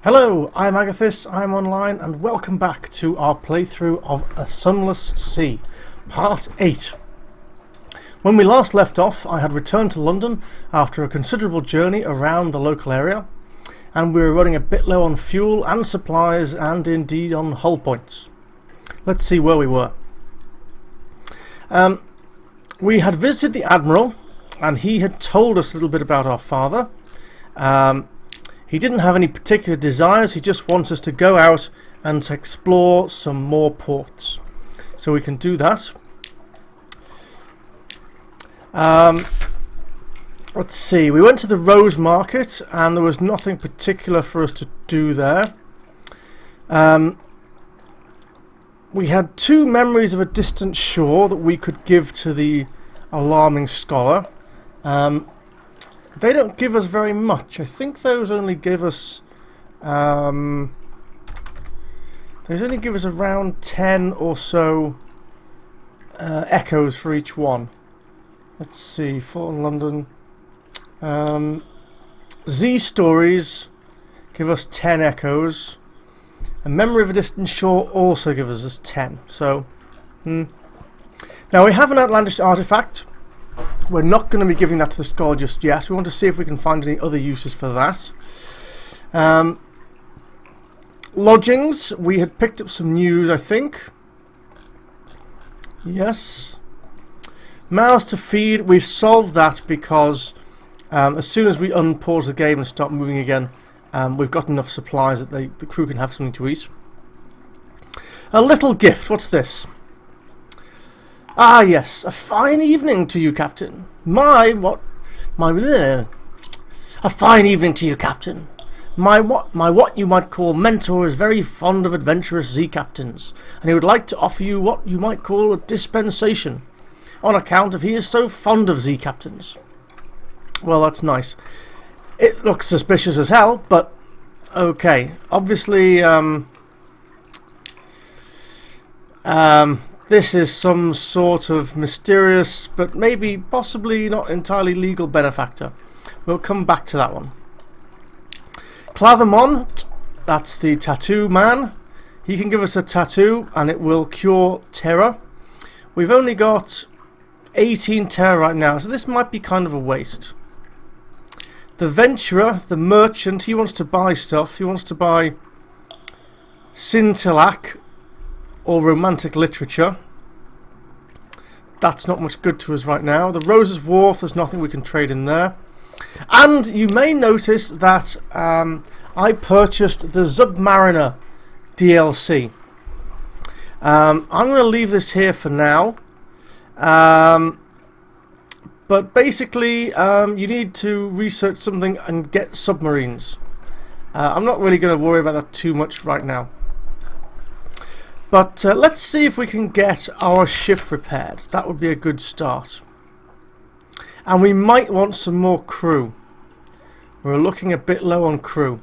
Hello, I'm Agathis, I'm online, and welcome back to our playthrough of A Sunless Sea, Part 8. When we last left off, I had returned to London after a considerable journey around the local area, and we were running a bit low on fuel and supplies, and indeed on hull points. Let's see where we were. We had visited the Admiral, and he had told us a little bit about our father. He didn't have any particular desires, he just wants us to go out and to explore some more ports. So we can do that. Let's see, we went to the Rose Market and there was nothing particular for us to do there. We had 2 memories of a distant shore that we could give to the alarming scholar. They don't give us very much. I think those only give us around 10 or so echoes for each one. Let's see, Fort in London. Z stories give us 10 echoes. A memory of a distant shore also gives us 10. So, now we have an outlandish artifact. We're not going to be giving that to the scholar just yet. We want to see if we can find any other uses for that. Lodgings. We had picked up some news, I think. Yes. Mouths to feed. We've solved that because as soon as we unpause the game and start moving again, we've got enough supplies that the crew can have something to eat. A little gift. What's this? Ah, yes, a fine evening to you, Captain. A fine evening to you, Captain. My what you might call mentor is very fond of adventurous sea captains, and he would like to offer you what you might call a dispensation, on account of he is so fond of sea captains. Well, that's nice. It looks suspicious as hell, but okay. Obviously, this is some sort of mysterious, but maybe possibly not entirely legal benefactor. We'll come back to that one. Clathermont, that's the tattoo man. He can give us a tattoo and it will cure terror. We've only got 18 terror right now, so this might be kind of a waste. The venturer, the merchant, he wants to buy stuff. He wants to buy Scintillac or romantic literature. That's not much good to us right now. The Rose's Wharf, there's nothing we can trade in there. And you may notice that I purchased the Submariner DLC. I'm going to leave this here for now. But basically, you need to research something and get submarines. I'm not really going to worry about that too much right now. But let's see if we can get our ship repaired. That would be a good start. And we might want some more crew. We're looking a bit low on crew.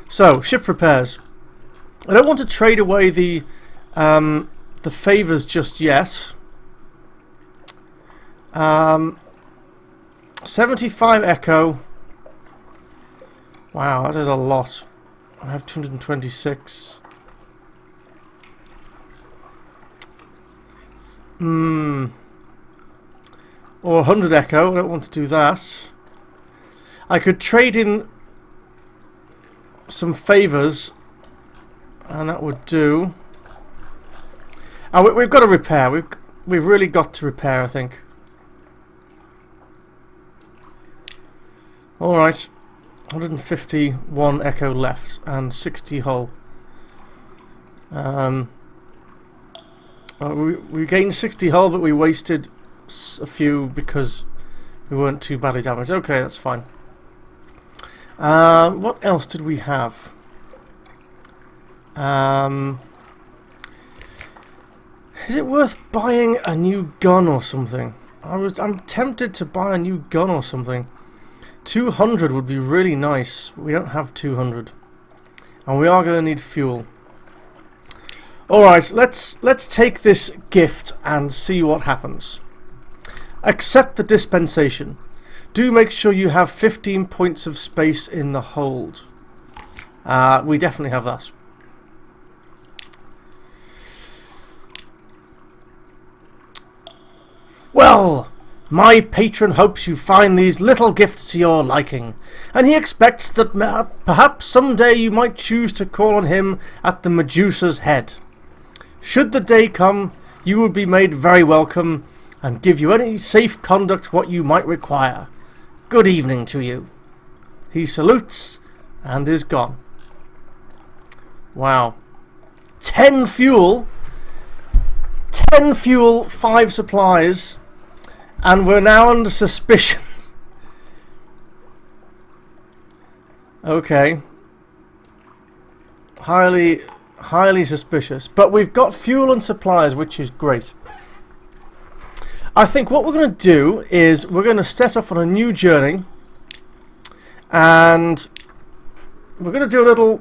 So, ship repairs. I don't want to trade away the favours just yet. 75 echo. Wow, that is a lot. I have 226. Or 100 echo, I don't want to do that. I could trade in some favours, and that would do. We've got to repair. We've really got to repair, I think. Alright, 151 echo left, and 60 hull. We gained 60 hull, but we wasted a few because we weren't too badly damaged. Okay, that's fine. What else did we have? Is it worth buying a new gun or something? I'm tempted to buy a new gun or something. 200 would be really nice. We don't have 200, and we are going to need fuel. Alright, let's take this gift and see what happens. Accept the dispensation. do make sure you have 15 points of space in the hold. We definitely have that. Well, my patron hopes you find these little gifts to your liking, and he expects that perhaps someday you might choose to call on him at the Medusa's head. Should the day come, you will be made very welcome, and give you any safe conduct what you might require. Good evening to you. He salutes and is gone. Wow. 10 fuel. 10 fuel, 5 supplies, and we're now under suspicion. Okay. Highly suspicious. But we've got fuel and supplies, which is great. I think what we're going to do is we're going to set off on a new journey, and we're going to do a little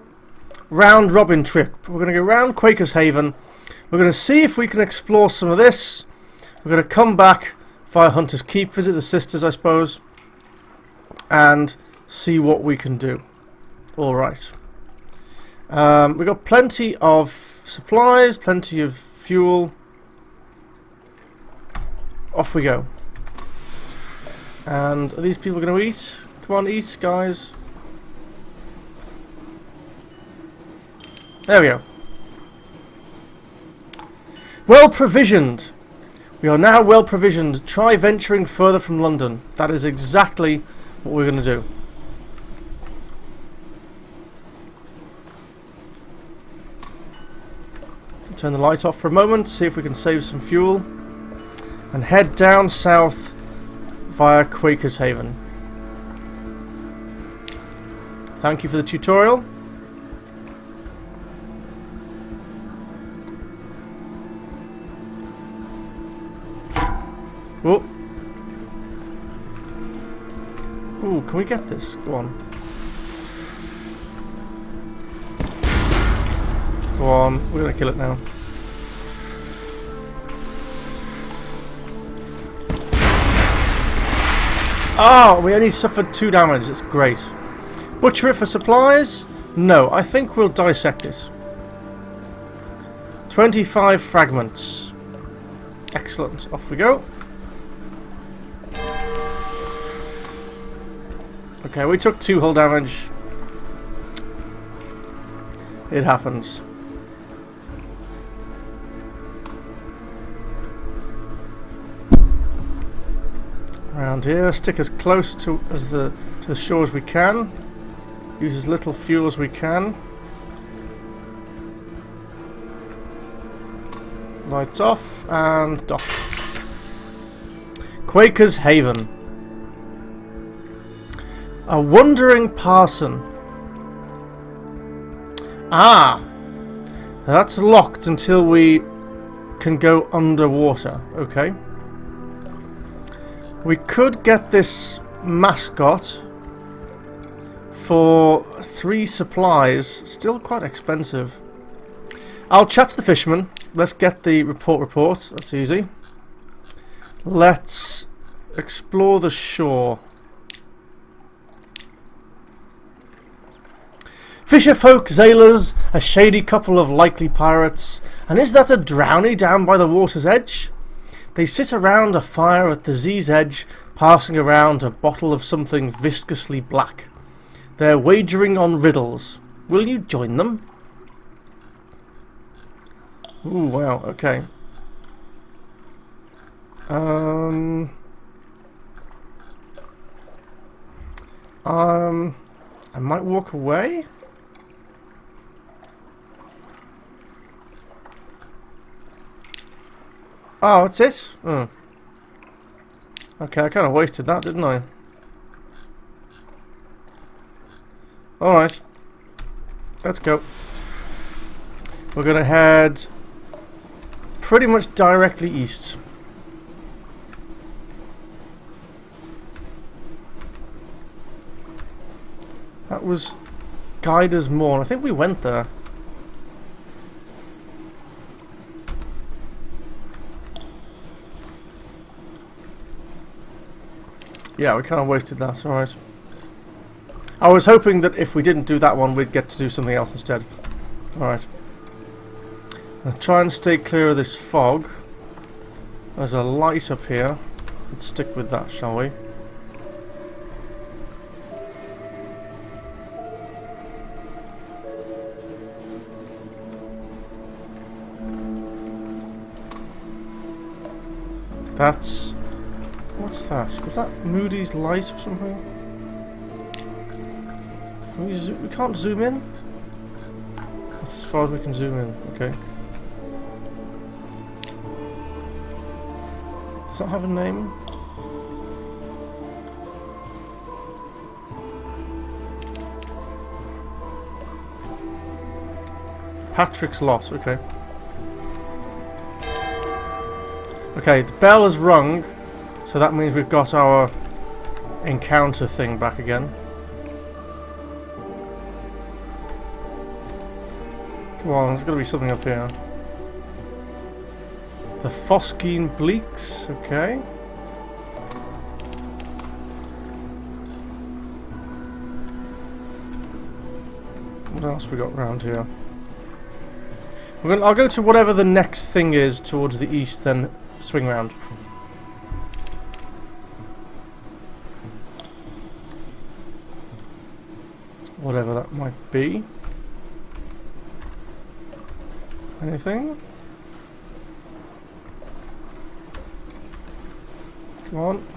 round robin trip. We're going to go around Quakers Haven. We're going to see if we can explore some of this. We're going to come back via Hunter's Keep, visit the sisters, I suppose, and see what we can do. Alright. We've got plenty of supplies, plenty of fuel. Off we go. And are these people going to eat? Come on, eat, guys. There we go. Well provisioned. We are now well provisioned. Try venturing further from London. That is exactly what we're going to do. Turn the light off for a moment, see if we can save some fuel, and head down south via Quakers Haven. Thank you for the tutorial. Whoa. Ooh, can we get this? Go on. Go on, we're gonna kill it now. Oh, we only suffered 2 damage, that's great. Butcher it for supplies? No, I think we'll dissect it. 25 fragments. Excellent, off we go. Okay, we took 2 hull damage. It happens. Around here, stick as close to the shore as we can. Use as little fuel as we can. Lights off and dock. Quakers Haven. A wandering parson. Ah! That's locked until we can go underwater. Okay. We could get this mascot for 3 supplies. Still quite expensive. I'll chat to the fisherman. Let's get the report. That's easy. Let's explore the shore. Fisher folk, sailors, a shady couple of likely pirates, and is that a drowny down by the water's edge? They sit around a fire at the sea's edge, passing around a bottle of something viscously black. They're wagering on riddles. Will you join them? Ooh, wow, okay. I might walk away? Oh, that's it? Oh. Okay, I kind of wasted that, didn't I? Alright. Let's go. We're going to head pretty much directly east. That was Guider's Morn. I think we went there. Yeah, we kind of wasted that, alright. I was hoping that if we didn't do that one, we'd get to do something else instead. Alright. I'll try and stay clear of this fog. There's a light up here. Let's stick with that, shall we? That's... what's that? Was that Moody's light or something? We can't zoom in? That's as far as we can zoom in, okay. Does that have a name? Patrick's Loss, okay. Okay, the bell has rung, so that means we've got our encounter thing back again. Come on, there's got to be something up here. The Foskeen Bleaks, okay. What else we got around here? I'll go to whatever the next thing is towards the east, then swing round. Whatever that might be. Anything? Come on.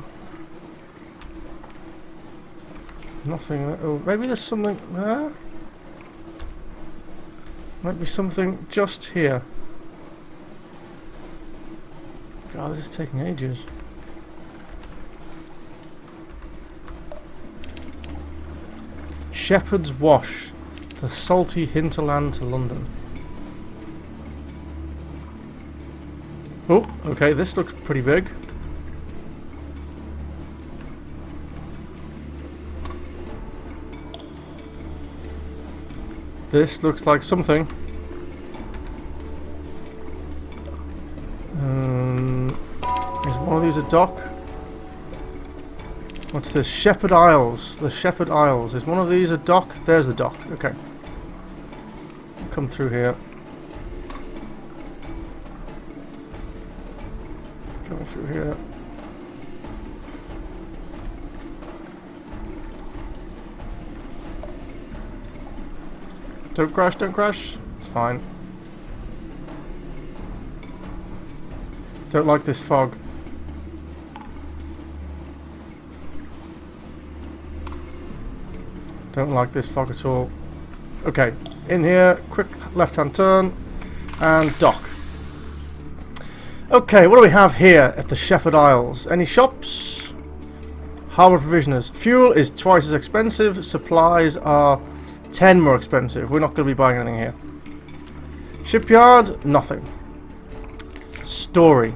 Nothing. Oh, maybe there's something there? Might be something just here. God, this is taking ages. Shepherd's Wash, the salty hinterland to London. Oh, okay, this looks pretty big. This looks like something. Is one of these a dock? What's this? Shepherd Isles. The Shepherd Isles. Is one of these a dock? There's the dock. Okay. Come through here. Going through here. Don't crash, don't crash. It's fine. Don't like this fog. Don't like this fog at all. Okay, in here, quick left-hand turn, and dock. Okay, what do we have here at the Shepherd Isles? Any shops? Harbour provisioners. Fuel is twice as expensive. Supplies are 10 more expensive. We're not going to be buying anything here. Shipyard, nothing. Story.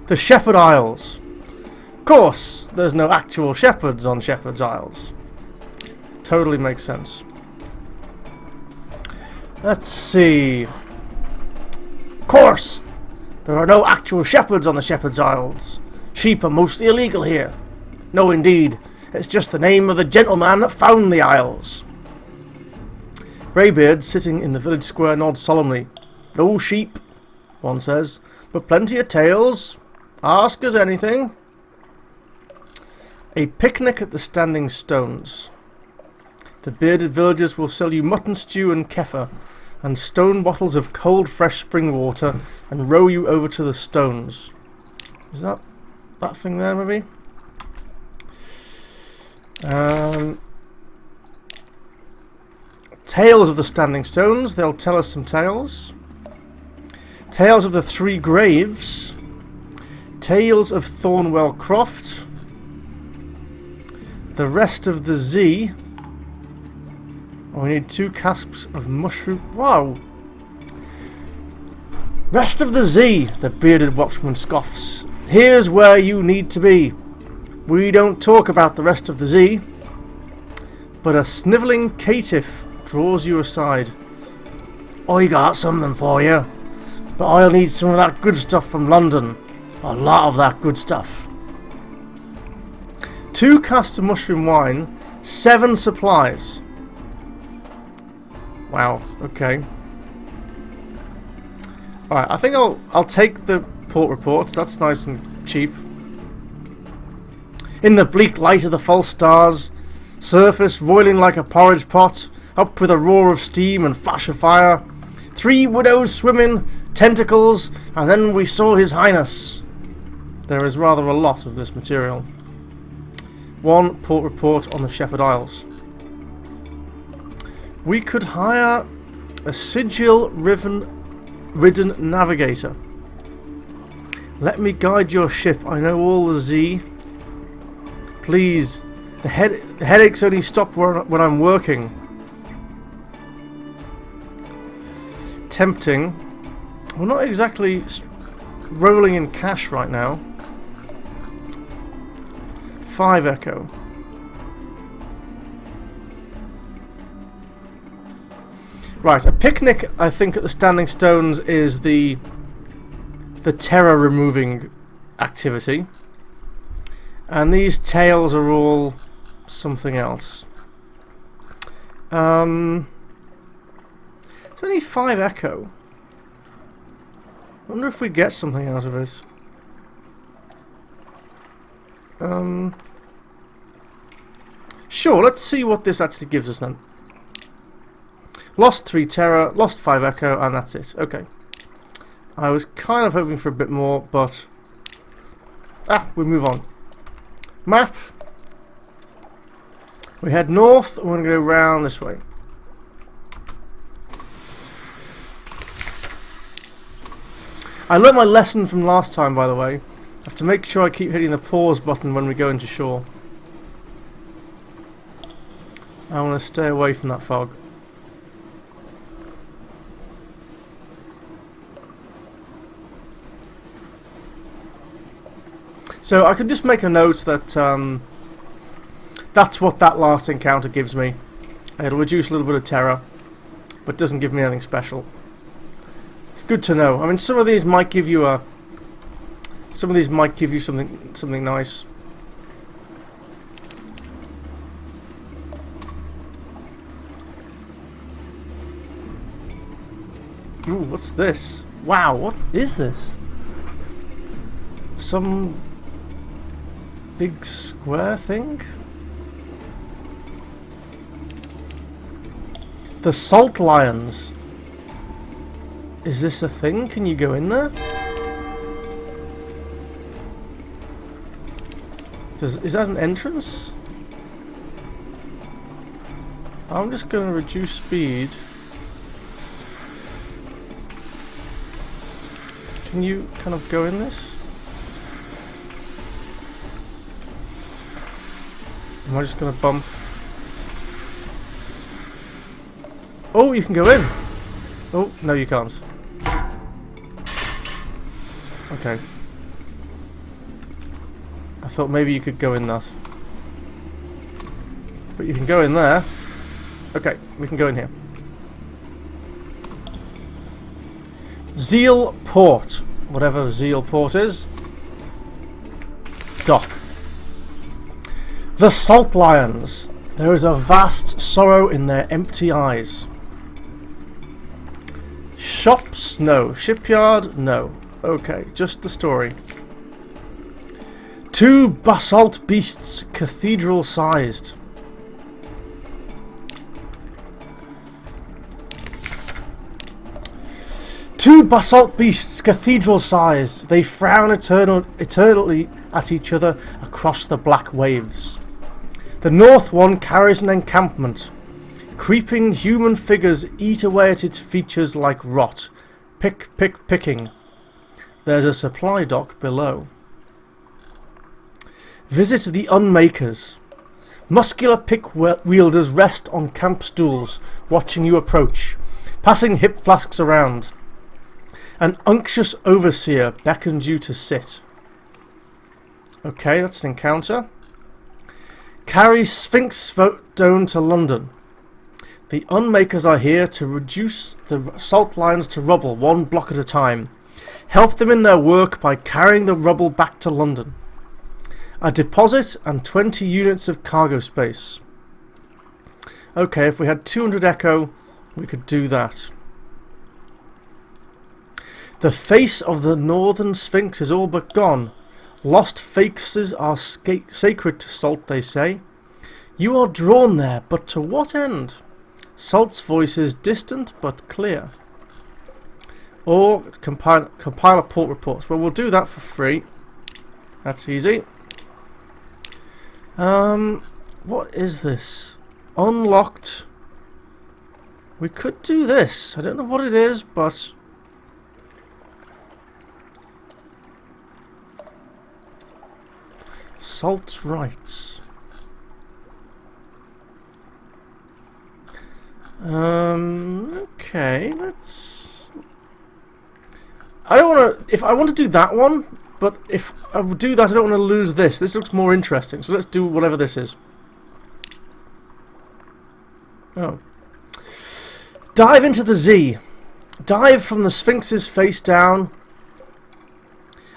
The Shepherd Isles. Of course, there's no actual shepherds on Shepherd's Isles. Totally makes sense. Let's see. Of course, there are no actual shepherds on the Shepherd's Isles. Sheep are mostly illegal here. No, indeed. It's just the name of the gentleman that found the Isles. Greybeard, sitting in the village square, nods solemnly. No sheep, one says, but plenty of tails. Ask us anything. A picnic at the Standing Stones. The bearded villagers will sell you mutton stew and kefir, and stone bottles of cold fresh spring water, and row you over to the stones. Is that thing there, maybe? Tales of the Standing Stones. They'll tell us some tales. Tales of the Three Graves. Tales of Thornwell Croft. The Rest of the Z. Oh, we need 2 casks of mushroom. Wow! Rest of the Z, the bearded watchman scoffs. Here's where you need to be. We don't talk about the rest of the Z, but a snivelling caitiff draws you aside. I got something for you, but I'll need some of that good stuff from London. A lot of that good stuff. 2 casks of mushroom wine, 7 supplies. Wow, okay. Alright, I think I'll take the port report. That's nice and cheap. In the bleak light of the false stars, surface roiling like a porridge pot, up with a roar of steam and flash of fire, 3 widows swimming, tentacles, and then we saw His Highness. There is rather a lot of this material. 1 port report on the Shepherd Isles. We could hire a sigil-ridden navigator. Let me guide your ship. I know all the Z. Please, the headaches only stop when I'm working. Tempting. We're not exactly rolling in cash right now. 5 echo. Right, a picnic, I think, at the Standing Stones is the terror removing activity. And these tails are all something else. It's only 5 echo. I wonder if we get something out of it. Sure, let's see what this actually gives us then. Lost 3 terror, lost 5 echo, and that's it. Okay. I was kind of hoping for a bit more, but... we move on. Map. We head north, and we're going to go round this way. I learnt my lesson from last time, by the way. I have to make sure I keep hitting the pause button when we go into shore. I want to stay away from that fog. So I could just make a note that that's what that last encounter gives me. It'll reduce a little bit of terror, but doesn't give me anything special. It's good to know. I mean, some of these might give you something nice. Ooh, what's this? Wow, what is this? Some big square thing? The Salt Lions. Is this a thing? Can you go in there? Is that an entrance? I'm just going to reduce speed. Can you kind of go in this? Am I just going to bump? Oh, you can go in! Oh, no you can't. Okay. I thought maybe you could go in that. But you can go in there. Okay, we can go in here. Zeal Port. Whatever Zeal Port is. Dock. The Salt Lions. There is a vast sorrow in their empty eyes. Shops? No. Shipyard? No. Okay, just the story. 2 basalt beasts, cathedral-sized. Two basalt beasts, cathedral-sized. They frown eternally at each other across the black waves. The north one carries an encampment. Creeping human figures eat away at its features like rot. Picking. There's a supply dock below. Visit the Unmakers. Muscular pick wielders rest on camp stools, watching you approach, passing hip flasks around. An unctuous overseer beckons you to sit. Okay, that's an encounter. Carry Sphinx Stone to London. The Unmakers are here to reduce the salt lines to rubble 1 block at a time. Help them in their work by carrying the rubble back to London. A deposit and 20 units of cargo space. Okay, if we had 200 echo, we could do that. The face of the northern sphinx is all but gone. Lost faces are sacred to Salt, they say. You are drawn there, but to what end? Salt's voice is distant but clear. Or compile a port reports. Well, we'll do that for free. That's easy. What is this? Unlocked. We could do this. I don't know what it is, but... Salt's rights. Okay, let's... I don't want to... If I want to do that one, but if I do that, I don't want to lose this. This looks more interesting, so let's do whatever this is. Oh. Dive into the Z. Dive from the Sphinx's face down.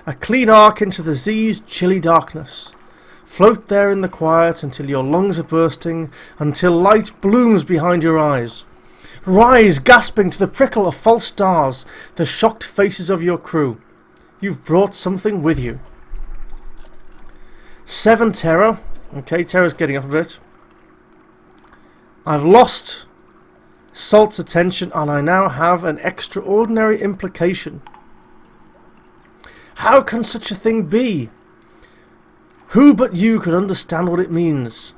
A clean arc into the Z's chilly darkness. Float there in the quiet until your lungs are bursting, until light blooms behind your eyes. Rise, gasping to the prickle of false stars, the shocked faces of your crew. You've brought something with you. 7 Terror. Okay, Terror's getting up a bit. I've lost Salt's attention, and I now have an extraordinary implication. How can such a thing be? Who but you could understand what it means?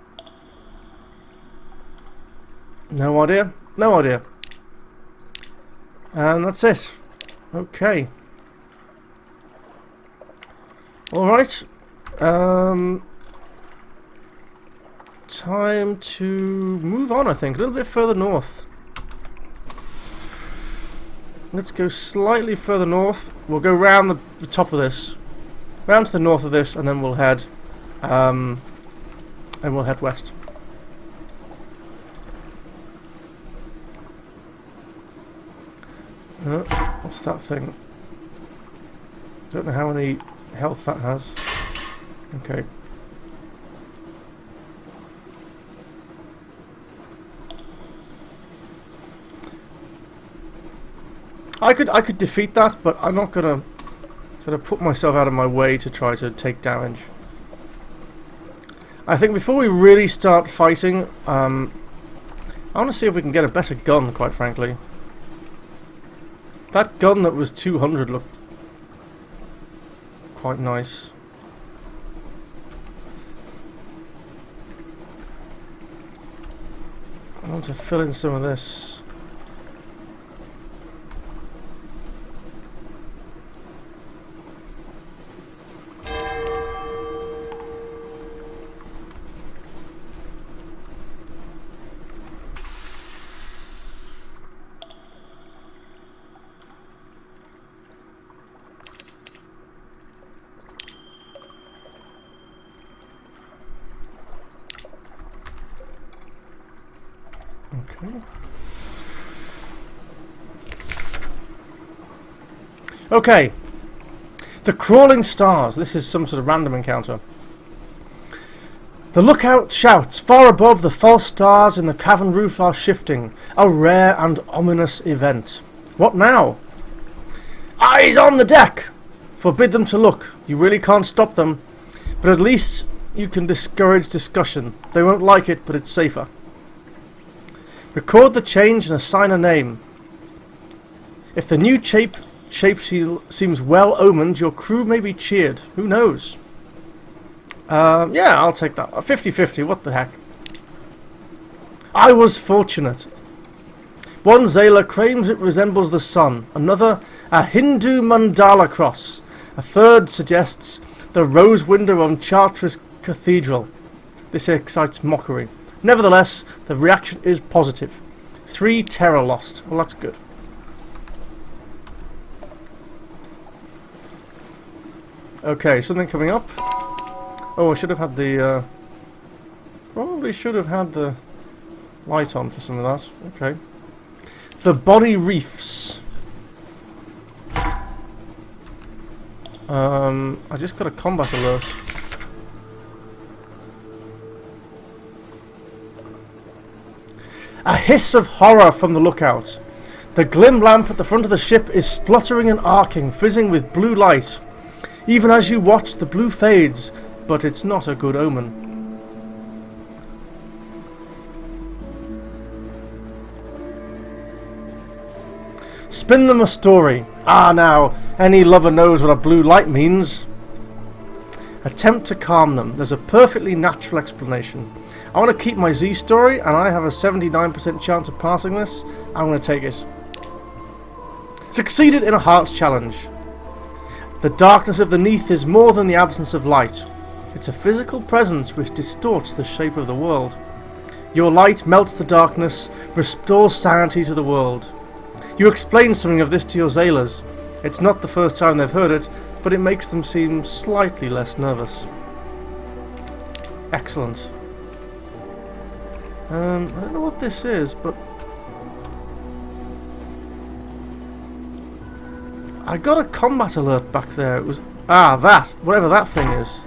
No idea. No idea. And that's it. Okay. Alright. Time to move on, I think. A little bit further north. Let's go slightly further north. We'll go round the top of this. Round to the north of this, and then we'll head... and we'll head west. What's that thing? Don't know how many health that has. Okay. I could defeat that, but I'm not gonna sort of put myself out of my way to try to take damage. I think before we really start fighting, I want to see if we can get a better gun, quite frankly. That gun that was 200 looked quite nice. I want to fill in some of this. Okay. The crawling stars. This is some sort of random encounter. The lookout shouts. Far above, the false stars in the cavern roof are shifting. A rare and ominous event. What now? Eyes on the deck! Forbid them to look. You really can't stop them. But at least you can discourage discussion. They won't like it, but it's safer. Record the change and assign a name. If the new shape seems well omened, your crew may be cheered. Who knows? Yeah, I'll take that. 50-50, what the heck. I was fortunate. One Zayla claims it resembles the sun. Another, a Hindu mandala cross. A third suggests the rose window on Chartres Cathedral. This excites mockery. Nevertheless, the reaction is positive. 3 terror lost. Well, that's good. Okay, something coming up. Oh, I should have had the... probably should have had the light on for some of that. Okay. The body reefs. I just got a combat alert. A hiss of horror from the lookout. The glim lamp at the front of the ship is spluttering and arcing, fizzing with blue light. Even as you watch, the blue fades, but it's not a good omen. Spin them a story. Ah, now, any lover knows what a blue light means. Attempt to calm them. There's a perfectly natural explanation. I want to keep my Z story, and I have a 79% chance of passing this. I'm going to take it. Succeeded in a heart challenge. The darkness of the Neath is more than the absence of light. It's a physical presence which distorts the shape of the world. Your light melts the darkness, restores sanity to the world. You explain something of this to your sailors. It's not the first time they've heard it, but it makes them seem slightly less nervous. Excellent. I don't know what this is, but I got a combat alert back there. It was whatever that thing is.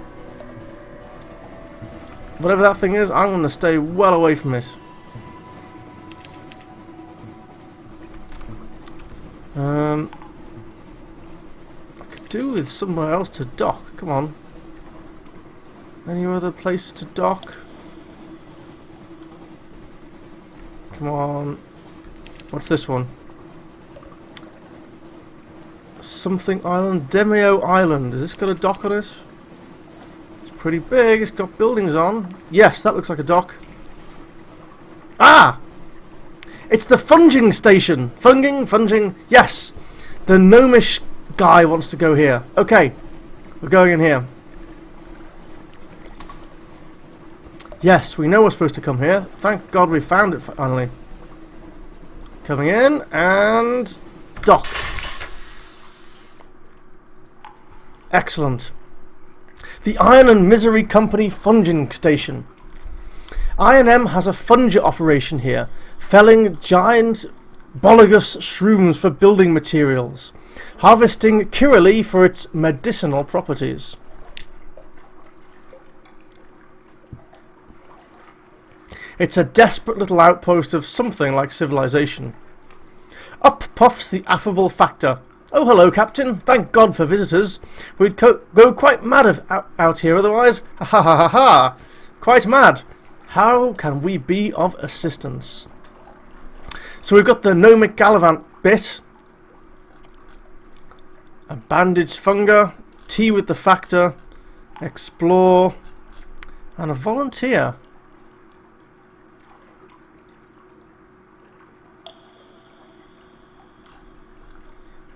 Whatever that thing is, I'm going to stay well away from it. I could do with somewhere else to dock. Come on. Any other places to dock? Come on. What's this one? Something Island. Demio Island. Has this got a dock on it? It's pretty big. It's got buildings on. Yes, that looks like a dock. Ah! It's the funging station. Funging. Yes! The gnomish guy wants to go here. Okay. We're going in here. Yes, we know we're supposed to come here. Thank God we found it finally. Coming in and dock. Excellent. The Iron and Misery Company Funging Station. I&M has a funger operation here, felling giant bologous shrooms for building materials, harvesting Kirili for its medicinal properties. It's a desperate little outpost of something like civilization. Up puffs the affable Factor. Oh, hello, Captain. Thank God for visitors. We'd go quite mad out here otherwise. Ha ha ha ha ha. Quite mad. How can we be of assistance? So we've got the Gnomic Gallivant bit. A bandaged Funga. Tea with the Factor. Explore. And a volunteer.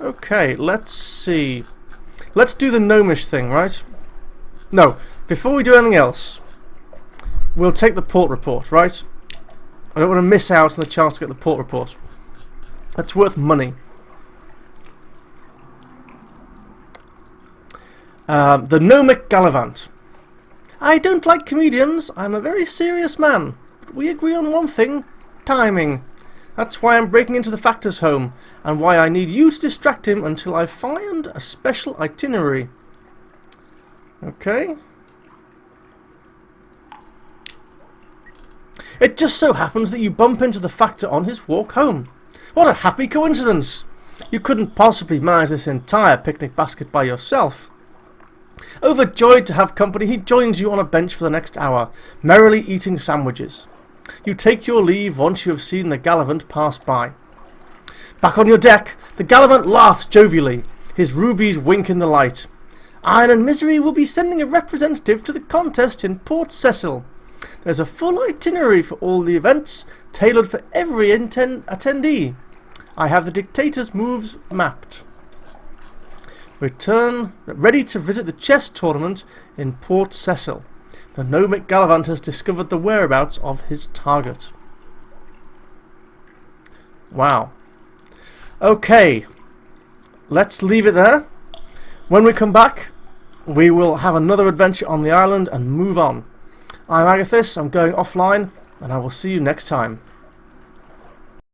Okay, let's see. Let's do the gnomish thing, right? No, before we do anything else, we'll take the port report, right? I don't want to miss out on the chance to get the port report. That's worth money. The Gnomic Gallivant. I don't like comedians. I'm a very serious man. But we agree on one thing. Timing. That's why I'm breaking into the Factor's home, and why I need you to distract him until I find a special itinerary. Okay. It just so happens that you bump into the Factor on his walk home. What a happy coincidence! You couldn't possibly manage this entire picnic basket by yourself. Overjoyed to have company, he joins you on a bench for the next hour, merrily eating sandwiches. You take your leave once you have seen the Gallivant pass by. Back on your deck, the Gallivant laughs jovially. His rubies wink in the light. Iron and Misery will be sending a representative to the contest in Port Cecil. There's a full itinerary for all the events, tailored for every attendee. I have the dictator's moves mapped. Return ready to visit the chess tournament in Port Cecil. The Gnomic Gallivant has discovered the whereabouts of his target. Wow. Okay. Let's leave it there. When we come back, we will have another adventure on the island and move on. I'm Agathis, I'm going offline, and I will see you next time.